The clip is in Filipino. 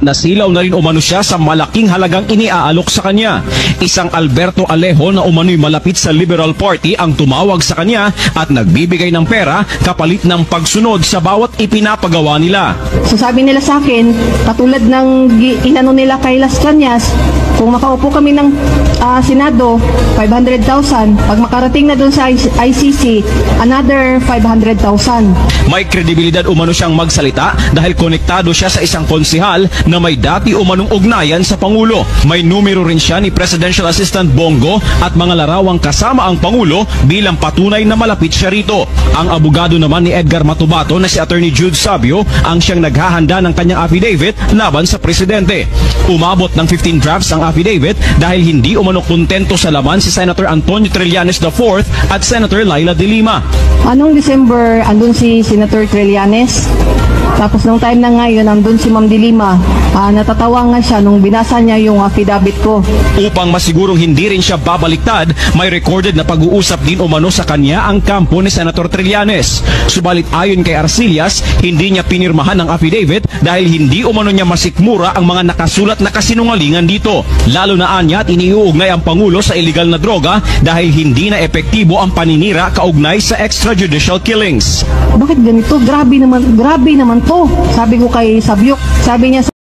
Nasilaw na rin umano siya sa malaking halagang iniaalok sa kanya. Isang Alberto Alejo na umano'y malapit sa Liberal Party ang tumawag sa kanya at nagbibigay ng pera kapalit ng pagsunod sa bawat ipinapagawa nila. So sabi nila sa akin, katulad ng inano nila kay Las Cañas, kung makaupo kami ng Senado, 500,000. Pag makarating na doon sa ICC, another 500,000. May kredibilidad umano siyang magsalita dahil konektado siya sa isang konsehal na may dati umanong ugnayan sa Pangulo. May numero rin siya ni Presidential Assistant Bongo at mga larawang kasama ang Pangulo bilang patunay na malapit siya rito. Ang abogado naman ni Edgar Matubato na si Attorney Jude Sabio ang siyang naghahanda ng kanyang affidavit laban sa Presidente. Umabot ng 15 drafts ang affidavit dahil hindi umano kontento sa laman si Senator Antonio Trillanes IV at Senator Laila De Lima. Anong December, andun si Senator Trillanes. Tapos nung time na ngayon, andun si Ma'am De Lima. Natatawa nga siya nung binasa niya yung affidavit ko. Upang masigurong hindi rin siya babaliktad, may recorded na pag-uusap din umano sa kanya ang kampo ni Senator Trillanes. Subalit ayon kay Arcillas, hindi niya pinirmahan ang affidavit dahil hindi umano niya masikmura ang mga nakasulat na kasinungalingan dito. Lalo na anya at iniuugnay ang Pangulo sa illegal na droga dahil hindi na epektibo ang paninira kaugnay sa extrajudicial killings. Bakit ganito? Grabe naman to. Sabi ko kay Sabyok, sabi niya